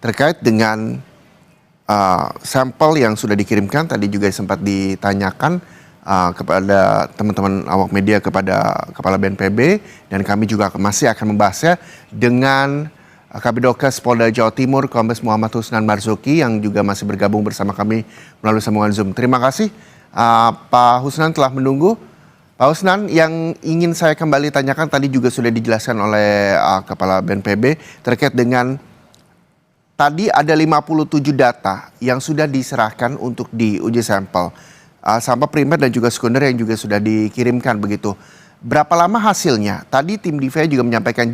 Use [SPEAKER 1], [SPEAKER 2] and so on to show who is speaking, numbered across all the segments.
[SPEAKER 1] terkait dengan sampel yang sudah dikirimkan. Tadi juga sempat ditanyakan kepada teman-teman awak media, kepada Kepala BNPB, dan kami juga masih akan membahasnya dengan Kabidokes Polda Jawa Timur, Kombes Muhammad Husnan Marzuki, yang juga masih bergabung bersama kami melalui sambungan Zoom. Terima kasih Pak Husnan telah menunggu. Pak Husnan, yang ingin saya kembali tanyakan tadi juga sudah dijelaskan oleh Kepala BNPB terkait dengan tadi ada 57 data yang sudah diserahkan untuk diuji sampel. Sampel primer dan juga sekunder yang juga sudah dikirimkan begitu. Berapa lama hasilnya? Tadi tim DVI juga menyampaikan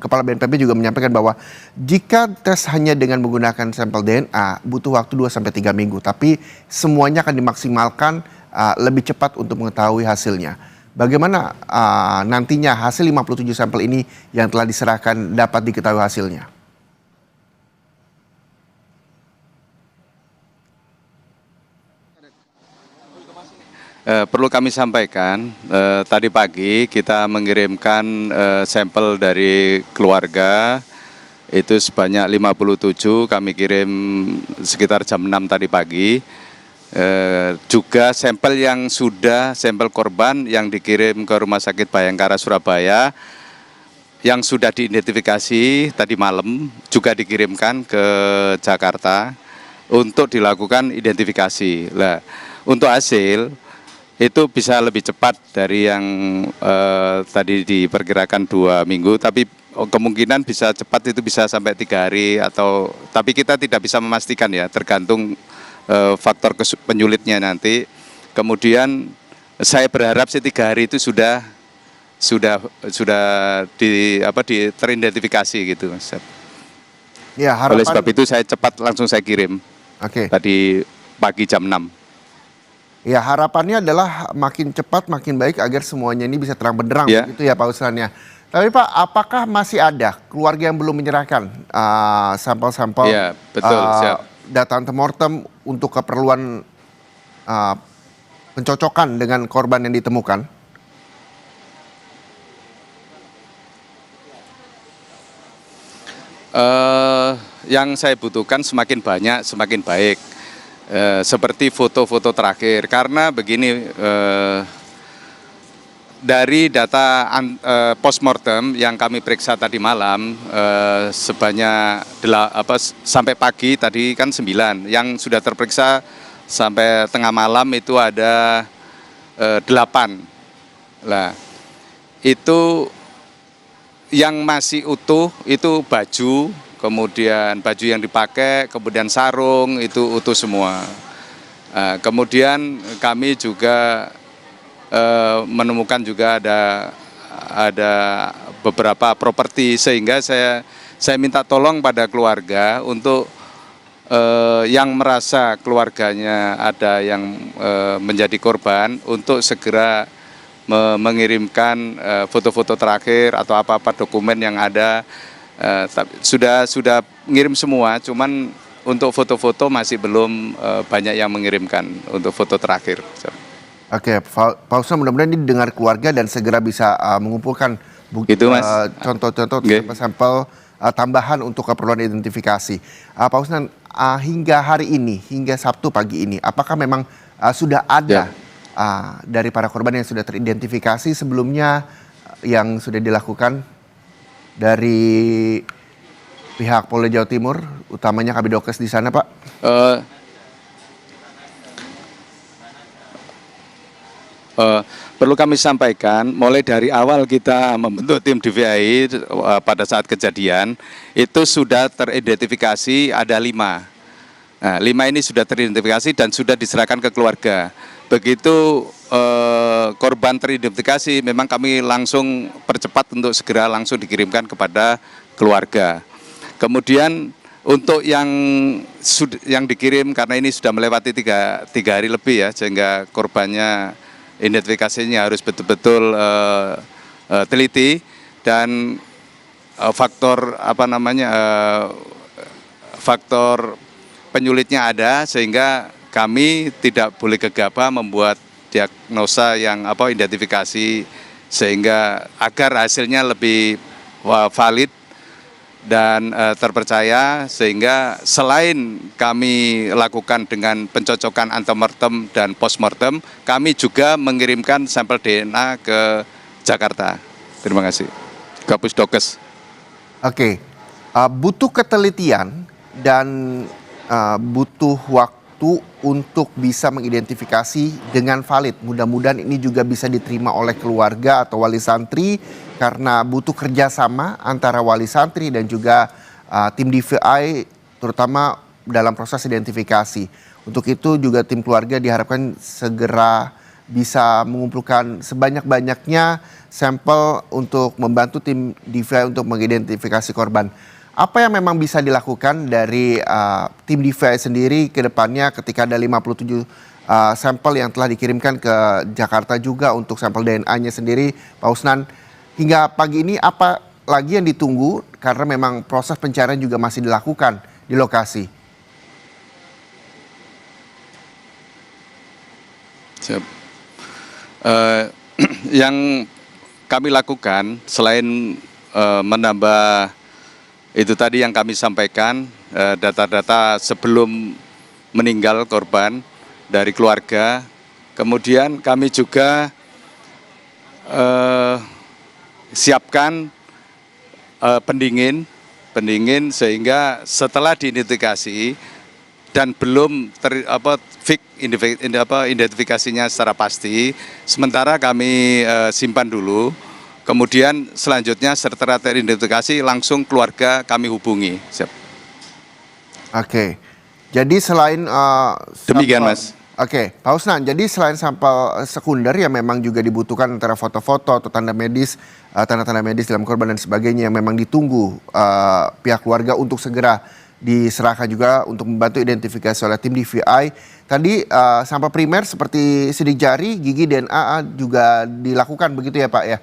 [SPEAKER 1] Kepala BNPB juga menyampaikan bahwa jika tes hanya dengan menggunakan sampel DNA butuh waktu 2-3 minggu. Tapi semuanya akan dimaksimalkan lebih cepat untuk mengetahui hasilnya. Bagaimana nantinya hasil 57 sampel ini yang telah diserahkan dapat diketahui hasilnya?
[SPEAKER 2] Perlu kami sampaikan, tadi pagi kita mengirimkan sampel dari keluarga, itu sebanyak 57, kami kirim sekitar jam 6 tadi pagi. Juga sampel yang sampel korban yang dikirim ke Rumah Sakit Bayangkara Surabaya, yang sudah diidentifikasi tadi malam, juga dikirimkan ke Jakarta untuk dilakukan identifikasi. Nah, untuk hasil itu bisa lebih cepat dari yang tadi diperkirakan 2 minggu, tapi kemungkinan bisa cepat itu bisa sampai 3 hari tapi kita tidak bisa memastikan ya, tergantung faktor penyulitnya nanti. Kemudian saya berharap 3 hari itu sudah teridentifikasi gitu, Mas.
[SPEAKER 1] Ya,
[SPEAKER 2] Oleh sebab itu saya cepat langsung saya kirim. Tadi pagi jam 6.
[SPEAKER 1] Ya, harapannya adalah makin cepat makin baik agar semuanya ini bisa terang benderang, gitu ya Pak Husnan ya. Tapi Pak, apakah masih ada keluarga yang belum menyerahkan sampel-sampel data antemortem untuk keperluan pencocokan dengan korban yang ditemukan?
[SPEAKER 2] Yang saya butuhkan semakin banyak semakin baik. Seperti foto-foto terakhir, karena begini, dari data postmortem yang kami periksa tadi malam, sebanyak sampai pagi tadi kan 9, yang sudah terperiksa sampai tengah malam itu ada 8. Nah, itu yang masih utuh itu baju, kemudian baju yang dipakai, kemudian sarung, itu utuh semua. Kemudian kami juga menemukan juga ada beberapa properti, sehingga saya minta tolong pada keluarga untuk yang merasa keluarganya ada yang menjadi korban untuk segera mengirimkan foto-foto terakhir atau apa-apa dokumen yang ada. Sudah ngirim semua, cuman untuk foto-foto masih belum banyak yang mengirimkan untuk foto terakhir.
[SPEAKER 1] Oke, Pak Husnan, mudah-mudahan ini dengar keluarga dan segera bisa mengumpulkan bukti, contoh-contoh sampel tambahan untuk keperluan identifikasi. Pak Husnan, hingga hari ini, hingga Sabtu pagi ini, apakah memang sudah ada dari para korban yang sudah teridentifikasi sebelumnya yang sudah dilakukan dari pihak Polda Jawa Timur, utamanya Kabidokes di sana, Pak?
[SPEAKER 2] Perlu kami sampaikan, mulai dari awal kita membentuk tim DVI pada saat kejadian, itu sudah teridentifikasi ada 5. Nah, 5 ini sudah teridentifikasi dan sudah diserahkan ke keluarga. Begitu korban teridentifikasi, memang kami langsung percepat untuk segera langsung dikirimkan kepada keluarga. Kemudian untuk yang dikirim, karena ini sudah melewati 3 hari lebih ya, sehingga korbannya identifikasinya harus betul-betul teliti, dan faktor faktor penyulitnya ada, sehingga kami tidak boleh gegabah membuat diagnosa yang identifikasi, sehingga agar hasilnya lebih valid dan terpercaya, sehingga selain kami lakukan dengan pencocokan antemortem dan postmortem, kami juga mengirimkan sampel DNA ke Jakarta. Terima kasih. Ke Pusdokes.
[SPEAKER 1] Oke, butuh ketelitian dan butuh waktu untuk bisa mengidentifikasi dengan valid. Mudah-mudahan ini juga bisa diterima oleh keluarga atau wali santri karena butuh kerjasama antara wali santri dan juga tim DVI, terutama dalam proses identifikasi. Untuk itu juga tim keluarga diharapkan segera bisa mengumpulkan sebanyak-banyaknya sampel untuk membantu tim DVI untuk mengidentifikasi korban. Apa yang memang bisa dilakukan dari tim DVI sendiri ke depannya ketika ada 57 sampel yang telah dikirimkan ke Jakarta juga untuk sampel DNA-nya sendiri, Pak Usnan. Hingga pagi ini apa lagi yang ditunggu karena memang proses pencarian juga masih dilakukan di lokasi?
[SPEAKER 2] Siap. Yang kami lakukan selain menambah itu tadi yang kami sampaikan, data-data sebelum meninggal korban dari keluarga, kemudian kami juga siapkan pendingin sehingga setelah diidentifikasi dan belum identifikasinya secara pasti, sementara kami simpan dulu, kemudian selanjutnya setelah teridentifikasi langsung keluarga kami hubungi. Siap.
[SPEAKER 1] Oke, jadi selain
[SPEAKER 2] Demikian,
[SPEAKER 1] sampel-
[SPEAKER 2] Mas.
[SPEAKER 1] Oke, Pak Usnan, jadi selain sampel sekunder yang memang juga dibutuhkan antara foto-foto atau tanda medis, tanda-tanda medis dalam korban dan sebagainya yang memang ditunggu pihak keluarga untuk segera diserahkan juga untuk membantu identifikasi oleh tim DVI. Tadi sampel primer seperti sidik jari, gigi, DNA juga dilakukan begitu ya Pak ya?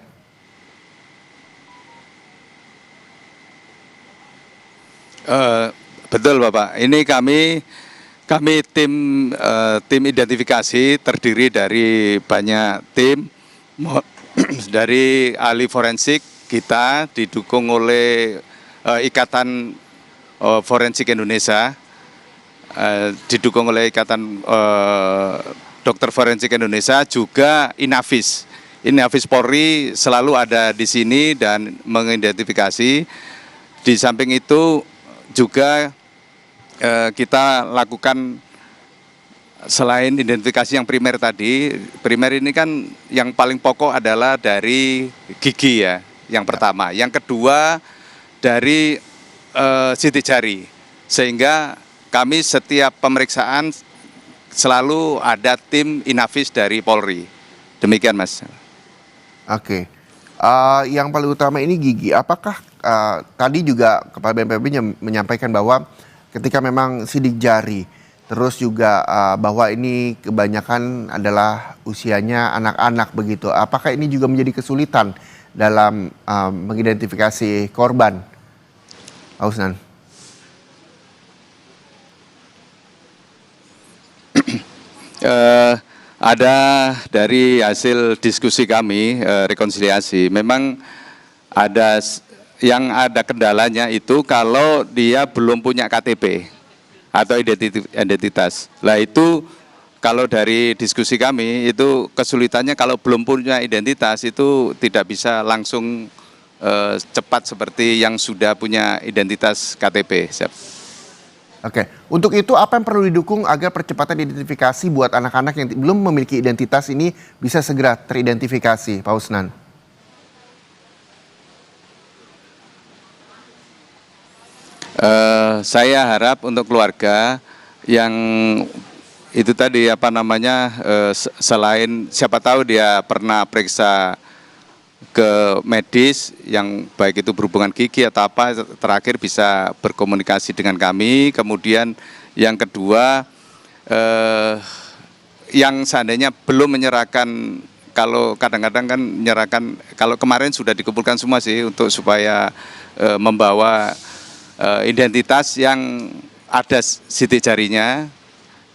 [SPEAKER 2] Betul Bapak, ini kami tim identifikasi terdiri dari banyak tim dari ahli forensik kita didukung oleh Ikatan Forensik Indonesia, didukung oleh Ikatan Dokter Forensik Indonesia, juga Inavis. Inavis Polri selalu ada di sini dan mengidentifikasi. Di samping itu juga kita lakukan selain identifikasi yang primer tadi, primer ini kan yang paling pokok adalah dari gigi ya, yang pertama. Yang kedua dari sidik jari, sehingga kami setiap pemeriksaan selalu ada tim Inavis dari Polri. Demikian Mas.
[SPEAKER 1] Oke. Yang paling utama ini gigi. Apakah tadi juga Kepala BNPB menyampaikan bahwa ketika memang sidik jari, terus juga bahwa ini kebanyakan adalah usianya anak-anak begitu. Apakah ini juga menjadi kesulitan dalam mengidentifikasi korban, Pak Usnan?
[SPEAKER 2] Ada dari hasil diskusi kami, rekonsiliasi, memang yang ada kendalanya itu kalau dia belum punya KTP atau identitas. Lah itu kalau dari diskusi kami itu kesulitannya kalau belum punya identitas itu tidak bisa langsung cepat seperti yang sudah punya identitas KTP. Siap.
[SPEAKER 1] Oke, untuk itu apa yang perlu didukung agar percepatan identifikasi buat anak-anak yang belum memiliki identitas ini bisa segera teridentifikasi, Pak Usnan?
[SPEAKER 2] Saya harap untuk keluarga yang itu tadi selain siapa tahu dia pernah periksa ke medis yang baik itu berhubungan gigi atau apa, terakhir bisa berkomunikasi dengan kami. Kemudian yang kedua yang seandainya belum menyerahkan, kalau kadang-kadang kan menyerahkan, kalau kemarin sudah dikumpulkan semua sih untuk supaya membawa identitas yang ada sidik jarinya,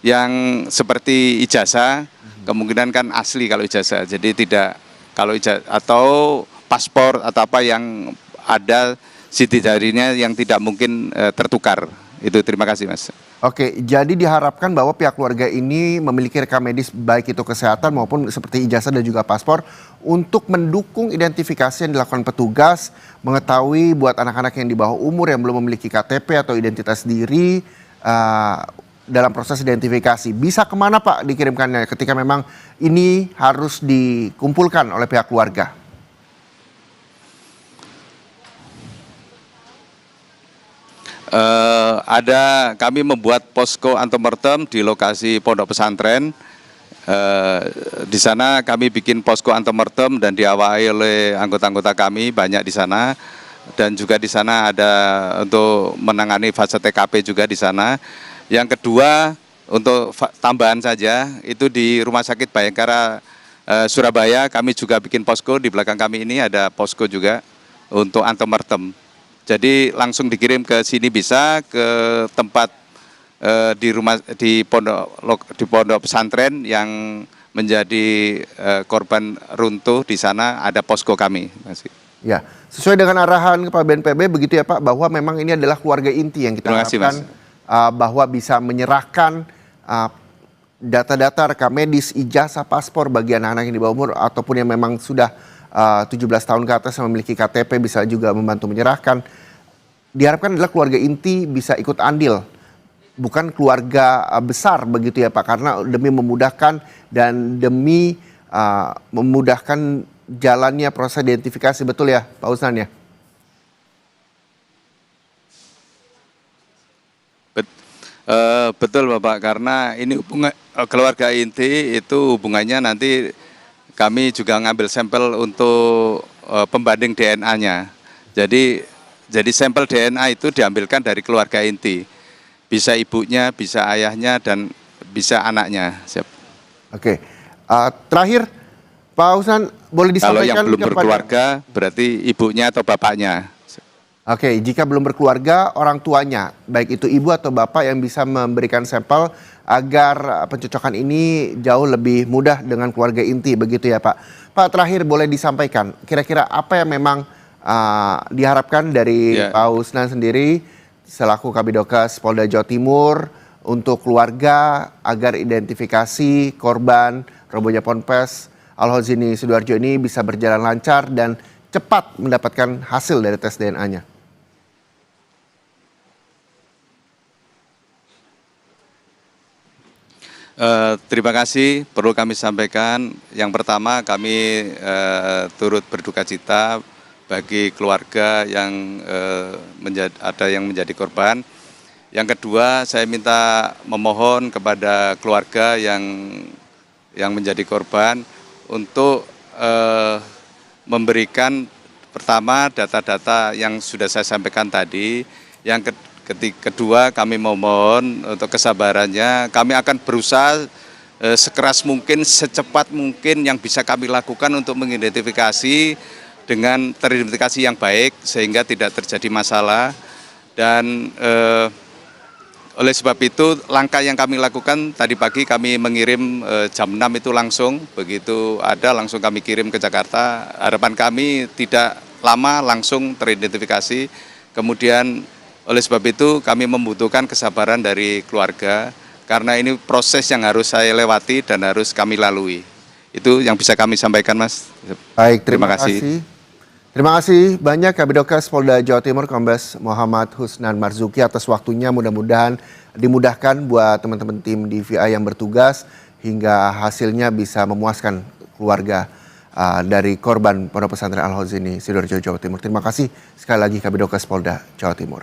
[SPEAKER 2] yang seperti ijazah, kemungkinan kan asli kalau ijazah, jadi tidak, kalau ijazah atau paspor atau apa yang ada sidik jarinya yang tidak mungkin tertukar. Itu terima kasih Mas.
[SPEAKER 1] Oke, jadi diharapkan bahwa pihak keluarga ini memiliki rekam medis baik itu kesehatan maupun seperti ijazah dan juga paspor untuk mendukung identifikasi yang dilakukan petugas, mengetahui buat anak-anak yang di bawah umur yang belum memiliki KTP atau identitas diri dalam proses identifikasi. Bisa kemana Pak dikirimkannya ketika memang ini harus dikumpulkan oleh pihak keluarga?
[SPEAKER 2] Kami membuat posko antemortem di lokasi pondok pesantren. Di sana kami bikin posko antemortem dan diawali oleh anggota-anggota kami banyak di sana, dan juga di sana ada untuk menangani fase TKP juga di sana. Yang kedua untuk tambahan saja itu di Rumah Sakit Bayangkara Surabaya kami juga bikin posko. Di belakang kami ini ada posko juga untuk antemortem. Jadi langsung dikirim ke sini bisa, ke tempat di pondok pesantren yang menjadi korban runtuh. Di sana ada posko kami.
[SPEAKER 1] Ya, sesuai dengan arahan Kepala BNPB begitu ya Pak, bahwa memang ini adalah keluarga inti yang kita harapkan bahwa bisa menyerahkan data-data rekam medis, ijazah, paspor bagi anak-anak yang di bawah umur ataupun yang memang sudah 17 tahun ke atas yang memiliki KTP bisa juga membantu menyerahkan. Diharapkan adalah keluarga inti bisa ikut andil, bukan keluarga besar begitu ya Pak, karena demi memudahkan dan demi memudahkan jalannya proses identifikasi, betul ya Pak Usnan ya?
[SPEAKER 2] Betul Bapak, karena ini keluarga inti itu hubungannya nanti kami juga ngambil sampel untuk pembanding DNA-nya. Jadi sampel DNA itu diambilkan dari keluarga inti. Bisa ibunya, bisa ayahnya, dan bisa anaknya. Siap.
[SPEAKER 1] Oke, terakhir Pak Usnan boleh disampaikan
[SPEAKER 2] kalau yang belum
[SPEAKER 1] kepada...
[SPEAKER 2] berkeluarga berarti ibunya atau bapaknya.
[SPEAKER 1] Oke, jika belum berkeluarga orang tuanya, baik itu ibu atau bapak yang bisa memberikan sampel agar pencocokan ini jauh lebih mudah dengan keluarga inti, begitu ya Pak. Pak, terakhir boleh disampaikan kira-kira apa yang memang diharapkan dari Pak Usnan sendiri selaku Kabidokes Polda Jawa Timur untuk keluarga agar identifikasi korban robohnya Ponpes Al-Hozini Sidoarjo ini bisa berjalan lancar dan cepat mendapatkan hasil dari tes DNA-nya.
[SPEAKER 2] Terima kasih, perlu kami sampaikan. Yang pertama kami turut berduka cita bagi keluarga yang ada yang menjadi korban. Yang kedua, saya minta memohon kepada keluarga yang menjadi korban untuk memberikan pertama data-data yang sudah saya sampaikan tadi. Yang kedua, kami memohon untuk kesabarannya. Kami akan berusaha sekeras mungkin, secepat mungkin yang bisa kami lakukan untuk mengidentifikasi dengan teridentifikasi yang baik sehingga tidak terjadi masalah. Dan oleh sebab itu langkah yang kami lakukan tadi pagi kami mengirim jam 6 itu langsung, begitu ada langsung kami kirim ke Jakarta. Harapan kami tidak lama langsung teridentifikasi. Kemudian oleh sebab itu kami membutuhkan kesabaran dari keluarga karena ini proses yang harus saya lewati dan harus kami lalui. Itu yang bisa kami sampaikan Mas.
[SPEAKER 1] Baik, terima kasih. Terima kasih banyak Kabidokes Polda Jawa Timur Kombes Muhammad Husnan Marzuki atas waktunya. Mudah-mudahan dimudahkan buat teman-teman tim DVI yang bertugas hingga hasilnya bisa memuaskan keluarga dari korban Pondok Pesantren Al-Hozini Sidoarjo Jawa Timur. Terima kasih sekali lagi Kabidokes Polda Jawa Timur.